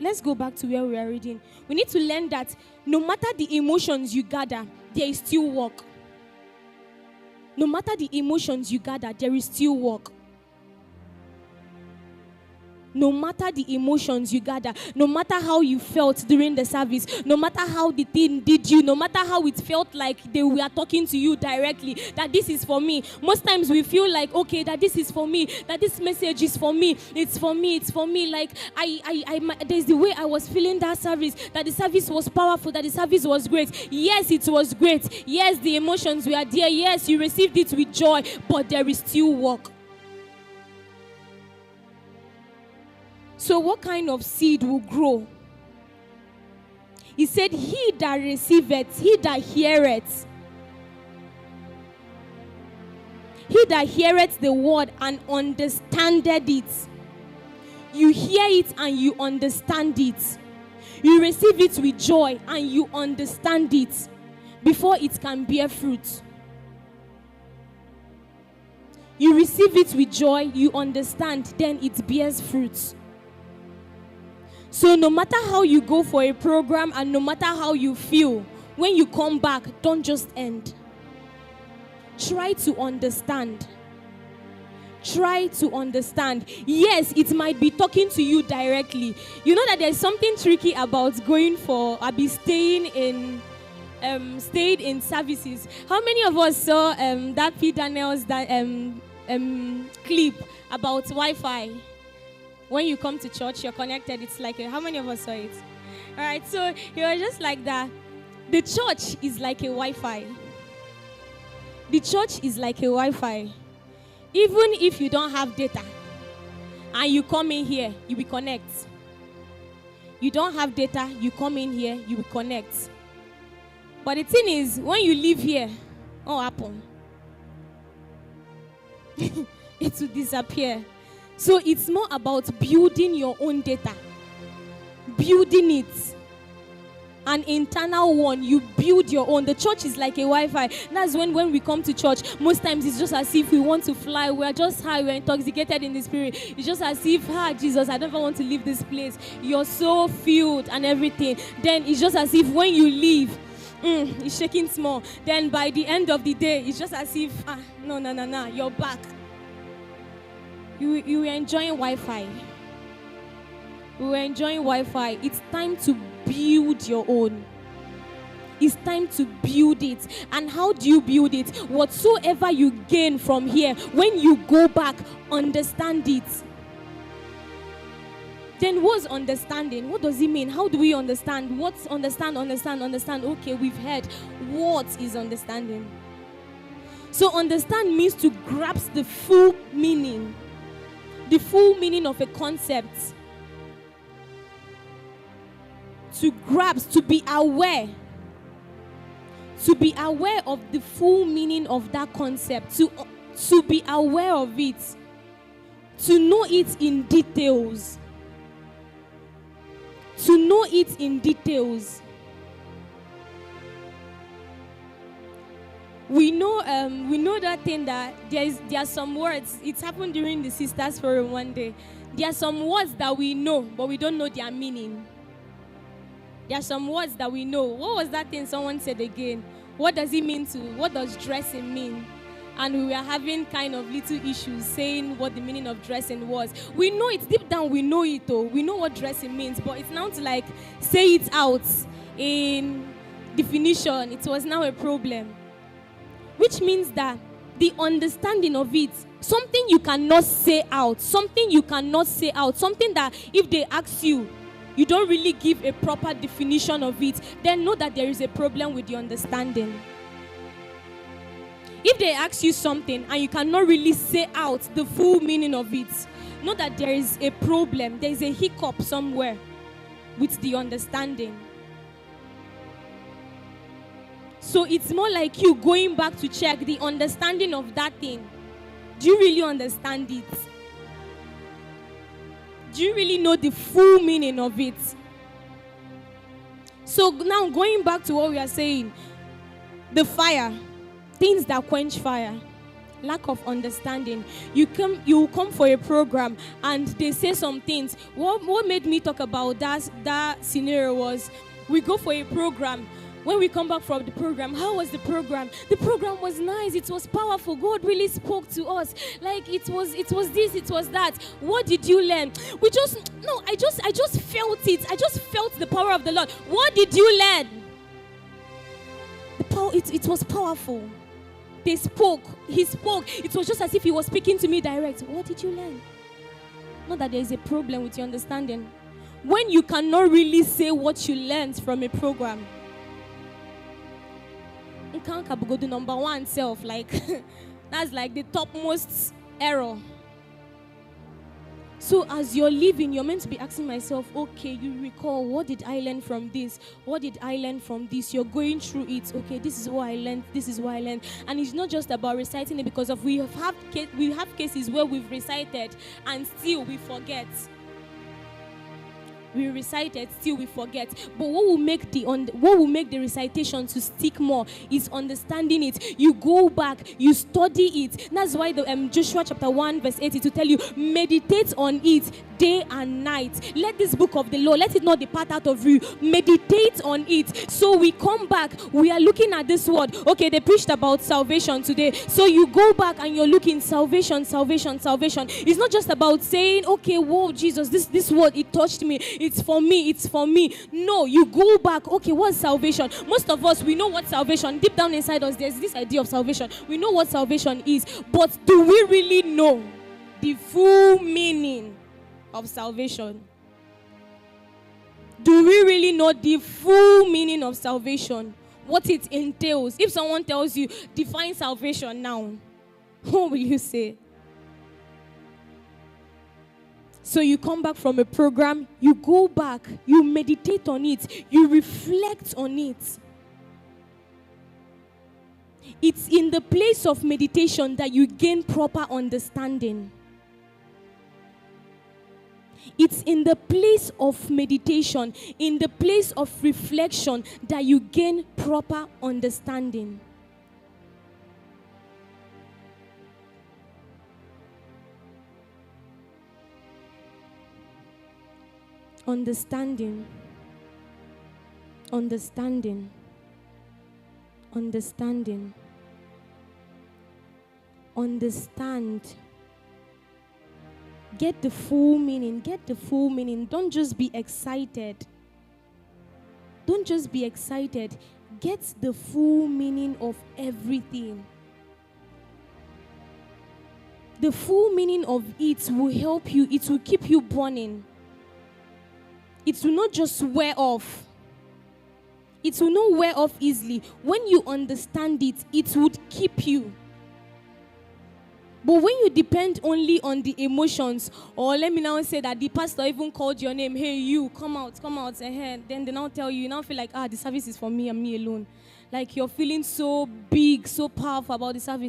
let's go back to where we are reading. We need to learn that no matter the emotions you gather, there is still work. No matter the emotions you gather, there is still work. No matter the emotions you gather, no matter how you felt during the service, no matter how the thing did you, no matter how it felt like they were talking to you directly, that this is for me. Most times we feel like, okay, that this is for me, that this message is for me, it's for me, it's for me. Like, there's the way I was feeling that service, that the service was powerful, that the service was great. Yes, it was great. Yes, the emotions were there. Yes, you received it with joy, but there is still work. So what kind of seed will grow? He said, he that receiveth, he that heareth. He that heareth the word and understandeth it. You hear it and you understand it. You receive it with joy and you understand it before it can bear fruit. You receive it with joy, you understand, then it bears fruit. So no matter how you go for a program and no matter how you feel, when you come back, don't just end. Try to understand. Try to understand. Yes, it might be talking to you directly. You know that there's something tricky about going for, stayed in services. How many of us saw that P. Daniels clip about Wi-Fi? When you come to church, you're connected. It's like, how many of us saw it? All right, so he was just like that. The church is like a Wi-Fi. The church is like a Wi-Fi. Even if you don't have data and you come in here, you will connect. You don't have data, you come in here, you will connect. But the thing is, when you leave here, what happen? It will disappear. So it's more about building your own data. Building it. An internal one, you build your own. The church is like a Wi-Fi. That's when we come to church, most times it's just as if we want to fly. We're just high, we're intoxicated in the spirit. It's just as if, Jesus, I don't want to leave this place. You're so filled and everything. Then it's just as if when you leave, it's shaking small. Then by the end of the day, it's just as if, no, you're back. You were enjoying Wi-Fi. We were enjoying Wi-Fi. It's time to build your own. It's time to build it. And how do you build it? Whatsoever you gain from here, when you go back, understand it. Then what's understanding? What does it mean? How do we understand? What's understand? Okay, we've heard. What is understanding? So understand means to grasp the full meaning. The full meaning of a concept. To grasp, to be aware. To be aware of the full meaning of that concept. To be aware of it. To know it in details. To know it in details. We know that thing that there are some words. It happened during the Sisters Forum one day. There are some words that we know, but we don't know their meaning. There are some words that we know. What was that thing someone said again? What does it mean what does dressing mean? And we were having kind of little issues saying what the meaning of dressing was. We know it, deep down we know it though. We know what dressing means, but it's now to like say it out in definition. It was now a problem. Which means that the understanding of it, something you cannot say out, something that if they ask you, you don't really give a proper definition of it, then know that there is a problem with the understanding. If they ask you something and you cannot really say out the full meaning of it, know that there is a problem, there is a hiccup somewhere with the understanding. So it's more like you going back to check the understanding of that thing. Do you really understand it? Do you really know the full meaning of it? So now going back to what we are saying, the fire, things that quench fire. Lack of understanding. You come for a program and they say some things. What made me talk about that scenario was, we go for a program. When we come back from the program, how was the program? The program was nice. It was powerful. God really spoke to us. Like it was this, it was that. What did you learn? I just felt it. I just felt the power of the Lord. What did you learn? The power. It was powerful. They spoke. He spoke. It was just as if he was speaking to me direct. What did you learn? Not that there is a problem with your understanding. When you cannot really say what you learned from a program, you can't go to number one self. Like that's like the topmost error. So as you're living, you're meant to be asking myself, okay, you recall, what did I learn from this? What did I learn from this? You're going through it. Okay, this is what I learned. This is what I learned. And it's not just about reciting it, because we have cases where we've recited and still we forget. We recited, still we forget. But what will make the recitation to stick more is understanding it. You go back, you study it. That's why the Joshua chapter 1 verse 80 to tell you, meditate on it day and night. Let this book of the law, let it not depart out of you. Meditate on it. So we come back, we are looking at this word. Okay, they preached about salvation today. So you go back and you're looking, salvation, salvation, salvation. It's not just about saying, okay, whoa, Jesus, this word, it touched me. It's for me, it's for me. No, you go back, okay, what's salvation? Most of us, we know what salvation, deep down inside us, there's this idea of salvation. We know what salvation is, but do we really know the full meaning of salvation? Do we really know the full meaning of salvation? What it entails? If someone tells you, define salvation now, what will you say? So you come back from a program, you go back, you meditate on it, you reflect on it. It's in the place of meditation that you gain proper understanding. It's in the place of meditation, in the place of reflection, that you gain proper understanding. Understanding. Understanding. Understanding. Understand. Get the full meaning. Get the full meaning. Don't just be excited. Don't just be excited. Get the full meaning of everything. The full meaning of it will help you. It will keep you burning. It will not just wear off. It will not wear off easily. When you understand it, it would keep you. But when you depend only on the emotions, or let me now say that the pastor even called your name, hey, you, come out, then they now tell you, you now feel like, the service is for me and me alone. Like you're feeling so big, so powerful about the service.